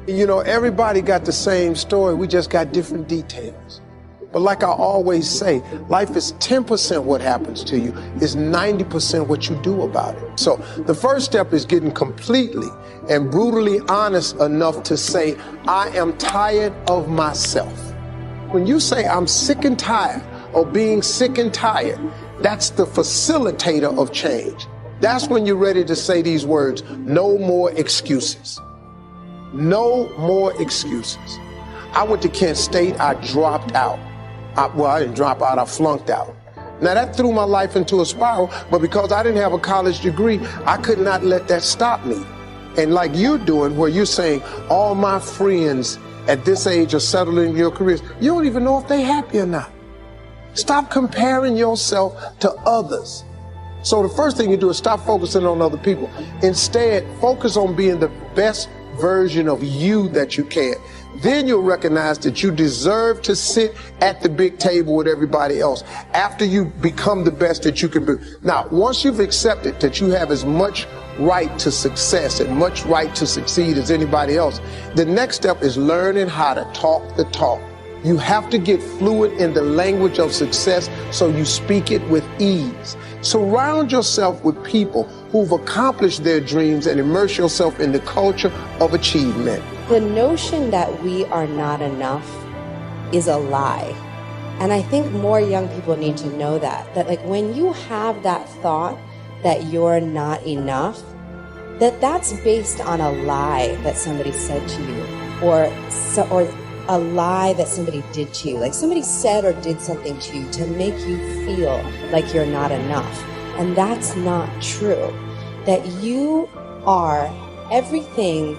You know, everybody got the same story. We just got different details. But like I always say, life is 10% what happens to you. It's 90% what you do about it. So the first step is getting completely and brutally honest enough to say, I am tired of myself. When you say I'm sick and tired of being sick and tired, that's the facilitator of change. That's when you're ready to say these words, no more excuses. No more excuses. I went to Kent State, I dropped out. I didn't drop out, I flunked out. Now that threw my life into a spiral, but because I didn't have a college degree, I could not let that stop me. And like you're doing, where you're saying, all my friends at this age are settling in your careers, you don't even know if they're happy or not. Stop comparing yourself to others. So the first thing you do is stop focusing on other people. Instead, focus on being the best version of you that you can. Then you'll recognize that you deserve to sit at the big table with everybody else after you become the best that you can be. Now, once you've accepted that you have as much right to success and much right to succeed as anybody else, the next step is learning how to talk the talk. You have to get fluent in the language of success so you speak it with ease. Surround yourself with people who've accomplished their dreams and immerse yourself in the culture of achievement. The notion that we are not enough is a lie. And I think more young people need to know that like when you have that thought that you're not enough, that's based on a lie that somebody said to you or a lie that somebody did to you. Like somebody said or did something to you to make you feel like you're not enough. And that's not true. That you are everything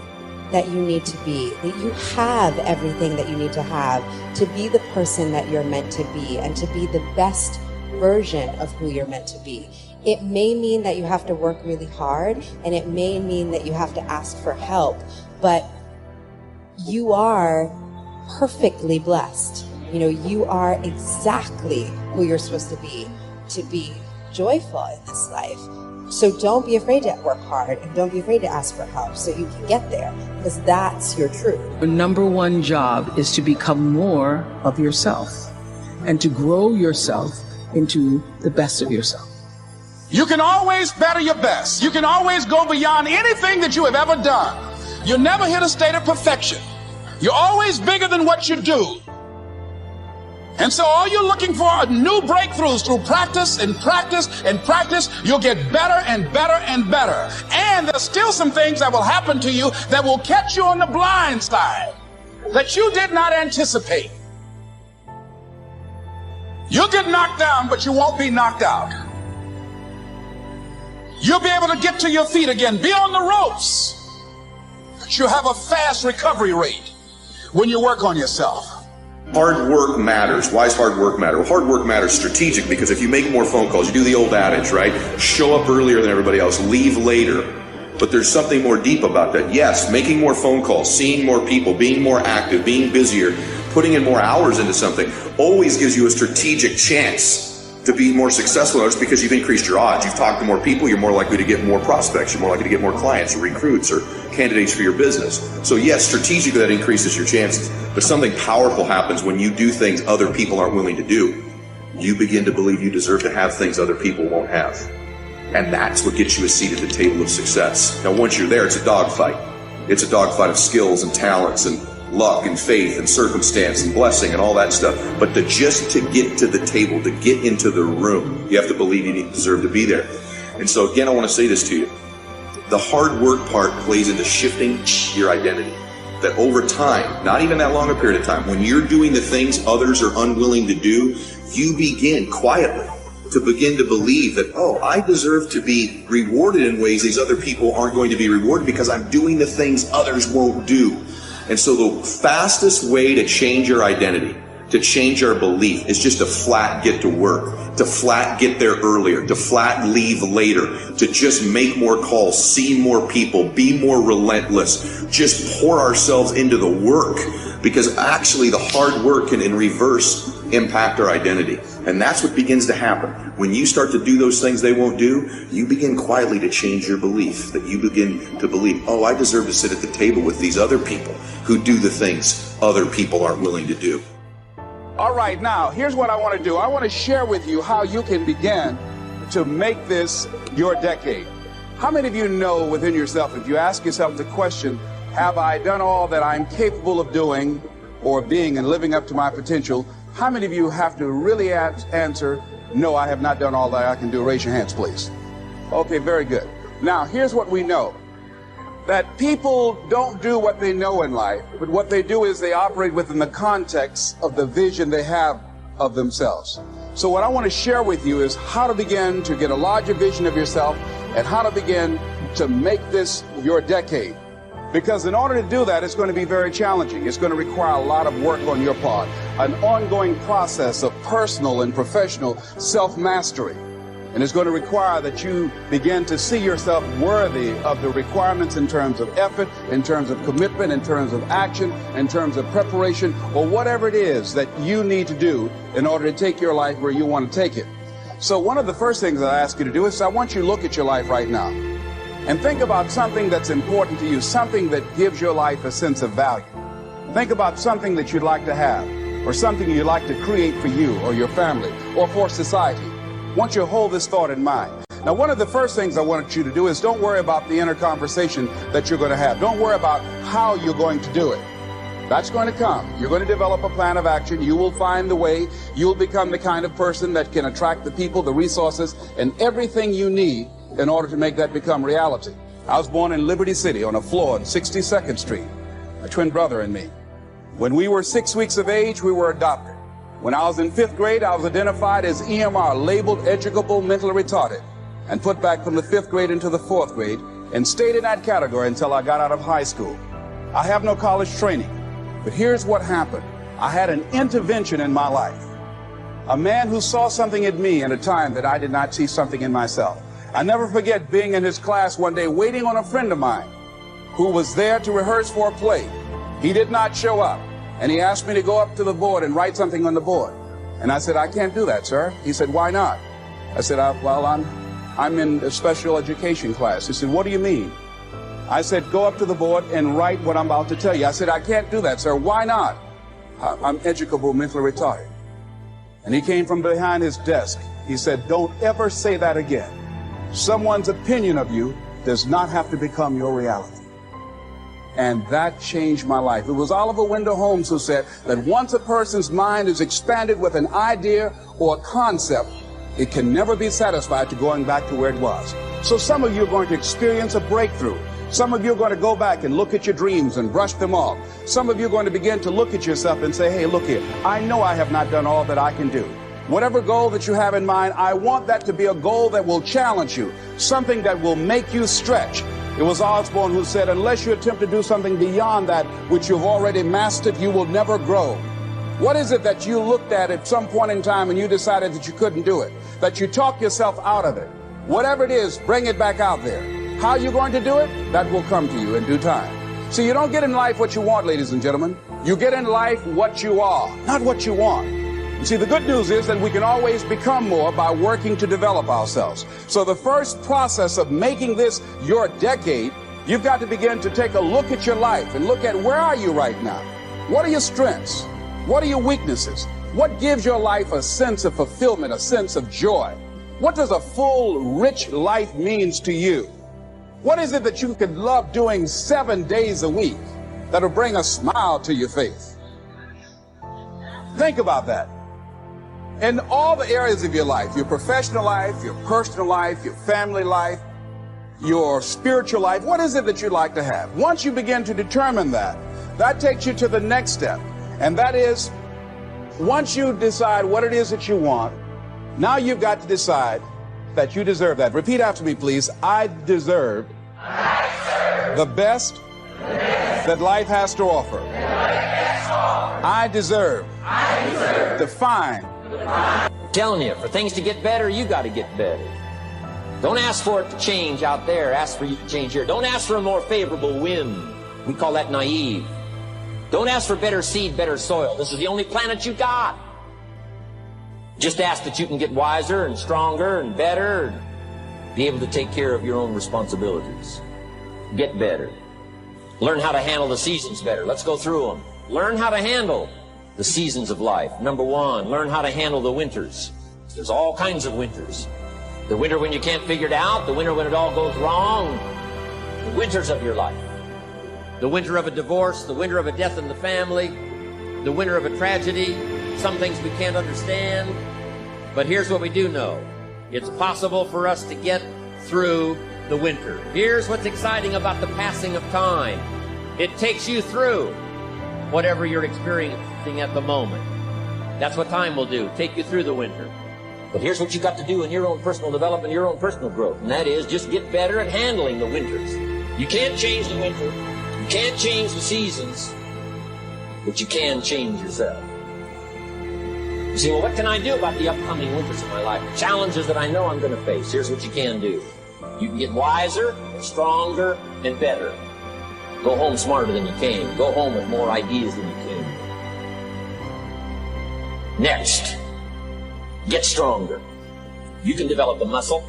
that you need to be, that you have everything that you need to have to be the person that you're meant to be and to be the best version of who you're meant to be. It may mean that you have to work really hard, and it may mean that you have to ask for help, but you are perfectly blessed. You know, you are exactly who you're supposed to be joyful in this life. So don't be afraid to work hard, and don't be afraid to ask for help so you can get there, because that's your truth. Your number one job is to become more of yourself and to grow yourself into the best of yourself. You can always better your best. You can always go beyond anything that you have ever done. You'll never hit a state of perfection. You're always bigger than what you do. And so all you're looking for are new breakthroughs through practice and practice and practice. You'll get better and better and better. And there's still some things that will happen to you that will catch you on the blind side that you did not anticipate. You'll get knocked down, but you won't be knocked out. You'll be able to get to your feet again, be on the ropes, but you'll have a fast recovery rate when you work on yourself. Hard work matters. Why does hard work matter? Well, hard work matters strategic because if you make more phone calls, you do the old adage, right? Show up earlier than everybody else, leave later. But there's something more deep about that. Yes, making more phone calls, seeing more people, being more active, being busier, putting in more hours into something always gives you a strategic chance to be more successful in others because you've increased your odds. You've talked to more people, you're more likely to get more prospects, you're more likely to get more clients or recruits or candidates for your business. So yes, strategically that increases your chances, but something powerful happens when you do things other people aren't willing to do. You begin to believe you deserve to have things other people won't have. And that's what gets you a seat at the table of success. Now once you're there, it's a dogfight. It's a dogfight of skills and talents and luck and faith and circumstance and blessing and all that stuff. But just to get to the table, to get into the room, you have to believe you deserve to be there. And so again, I want to say this to you. The hard work part plays into shifting your identity. That over time, not even that long a period of time, when you're doing the things others are unwilling to do, you begin quietly to begin to believe that, oh, I deserve to be rewarded in ways these other people aren't going to be rewarded because I'm doing the things others won't do. And so the fastest way to change your identity, to change our belief, is just to flat get to work, to flat get there earlier, to flat leave later, to just make more calls, see more people, be more relentless, just pour ourselves into the work. Because actually the hard work can, in reverse, impact our identity. And that's what begins to happen. When you start to do those things they won't do, you begin quietly to change your belief. That you begin to believe, oh, I deserve to sit at the table with these other people who do the things other people aren't willing to do. All right, now, here's what I want to do. I want to share with you how you can begin to make this your decade. How many of you know within yourself, if you ask yourself the question, have I done all that I'm capable of doing or being and living up to my potential? How many of you have to really answer, no, I have not done all that I can do? Raise your hands, please. Okay, very good. Now, here's what we know. That people don't do what they know in life, but what they do is they operate within the context of the vision they have of themselves. So what I want to share with you is how to begin to get a larger vision of yourself and how to begin to make this your decade. Because in order to do that, it's going to be very challenging. It's going to require a lot of work on your part, an ongoing process of personal and professional self-mastery. And it's going to require that you begin to see yourself worthy of the requirements in terms of effort, in terms of commitment, in terms of action, in terms of preparation, or whatever it is that you need to do in order to take your life where you want to take it. So one of the first things I ask you to do is I want you to look at your life right now and think about something that's important to you, something that gives your life a sense of value. Think about something that you'd like to have, or something you'd like to create for you or your family or for society. I want you to hold this thought in mind. Now, one of the first things I want you to do is don't worry about the inner conversation that you're going to have. Don't worry about how you're going to do it. That's going to come. You're going to develop a plan of action. You will find the way. You'll become the kind of person that can attract the people, the resources, and everything you need in order to make that become reality. I was born in Liberty City on a floor on 62nd Street, a twin brother and me. When we were 6 weeks of age, we were adopted. When I was in 5th grade, I was identified as EMR, labeled educable mentally retarded, and put back from the 5th grade into the 4th grade and stayed in that category until I got out of high school. I have no college training, but here's what happened. I had an intervention in my life. A man who saw something in me at a time that I did not see something in myself. I never forget being in his class one day waiting on a friend of mine who was there to rehearse for a play. He did not show up. And he asked me to go up to the board and write something on the board. And I said, I can't do that, sir. He said, why not? I said, well, I'm in a special education class. He said, what do you mean? I said, go up to the board and write what I'm about to tell you. I said, I can't do that, sir. Why not? I'm educable mentally retarded. And he came from behind his desk. He said, don't ever say that again. Someone's opinion of you does not have to become your reality. And that changed my life. It was Oliver Wendell Holmes who said that once a person's mind is expanded with an idea or a concept, it can never be satisfied to going back to where it was. So some of you are going to experience a breakthrough. Some of you are going to go back and look at your dreams and brush them off. Some of you are going to begin to look at yourself and say, hey, look here, I know I have not done all that I can do. Whatever goal that you have in mind, I want that to be a goal that will challenge you, something that will make you stretch. It was Osborne who said, unless you attempt to do something beyond that which you've already mastered, you will never grow. What is it that you looked at some point in time and you decided that you couldn't do it, that you talked yourself out of it? Whatever it is, bring it back out there. How you're going to do it, that will come to you in due time. So you don't get in life what you want, ladies and gentlemen. You get in life what you are, not what you want. You see, the good news is that we can always become more by working to develop ourselves. So the first process of making this your decade, you've got to begin to take a look at your life and look at where are you right now? What are your strengths? What are your weaknesses? What gives your life a sense of fulfillment, a sense of joy? What does a full, rich life means to you? What is it that you could love doing 7 days a week that'll bring a smile to your face? Think about that. In all the areas of your life, your professional life, your personal life, your family life, your spiritual life, what is it that you'd like to have? Once you begin to determine that, that takes you to the next step. And that is, once you decide what it is that you want, now you've got to decide that you deserve that. Repeat after me, please. I deserve the best that life has to offer. I deserve to find. Telling you, for things to get better, you got to get better. Don't ask for it to change out there. Ask for you to change here. Don't ask for a more favorable wind. We call that naive. Don't ask for better seed, better soil. This is the only planet you got. Just ask that you can get wiser and stronger and better and be able to take care of your own responsibilities. Get better. Learn how to handle the seasons better. Let's go through them. Learn how to handle the seasons of life. Number one, learn how to handle the winters. There's all kinds of winters. The winter when you can't figure it out, the winter when it all goes wrong, the winters of your life. The winter of a divorce, the winter of a death in the family, the winter of a tragedy, some things we can't understand. But here's what we do know. It's possible for us to get through the winter. Here's what's exciting about the passing of time. It takes you through whatever you're experiencing at the moment. That's what time will do, take you through the winter. But here's what you got to do in your own personal development, your own personal growth, and that is just get better at handling the winters. You can't change the winter, you can't change the seasons, but you can change yourself. You say, well, what can I do about the upcoming winters of my life? The challenges that I know I'm going to face. Here's what you can do. You can get wiser, and stronger, and better. Go home smarter than you came. Go home with more ideas than you came. Next, get stronger. You can develop the muscle.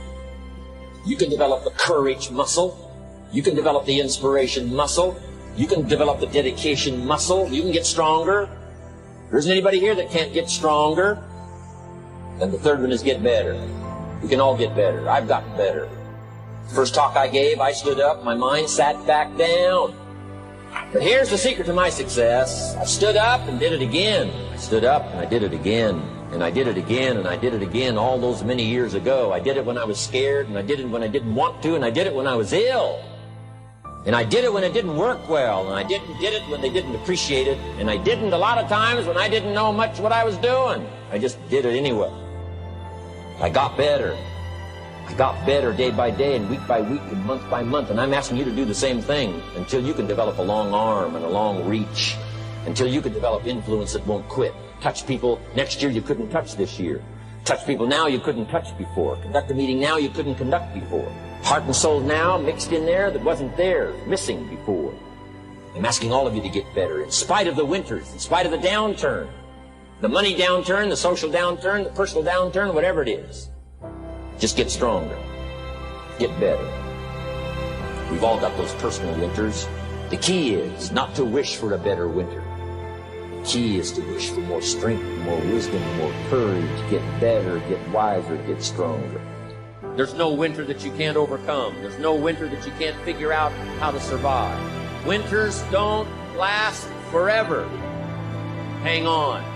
You can develop the courage muscle. You can develop the inspiration muscle. You can develop the dedication muscle. You can get stronger. There isn't anybody here that can't get stronger. And the third one is get better. We can all get better. I've gotten better. First talk I gave, I stood up, my mind sat back down. But here's the secret to my success. I stood up and did it again. I stood up and I did it again. And I did it again and I did it again all those many years ago. I did it when I was scared, and I did it when I didn't want to, and I did it when I was ill. And I did it when it didn't work well, and I did it when they didn't appreciate it, and I didn't a lot of times when I didn't know much what I was doing. I just did it anyway. I got better. I got better day by day and week by week and month by month, and I'm asking you to do the same thing until you can develop a long arm and a long reach, until you can develop influence that won't quit. Touch people next year you couldn't touch this year. Touch people now you couldn't touch before. Conduct a meeting now you couldn't conduct before. Heart and soul now mixed in there that wasn't there, missing before. I'm asking all of you to get better in spite of the winters, in spite of the downturn, the money downturn, the social downturn, the personal downturn, whatever it is. Just get stronger. Get better. We've all got those personal winters. The key is not to wish for a better winter. The key is to wish for more strength, more wisdom, more courage, get better, get wiser, get stronger. There's no winter that you can't overcome. There's no winter that you can't figure out how to survive. Winters don't last forever. Hang on.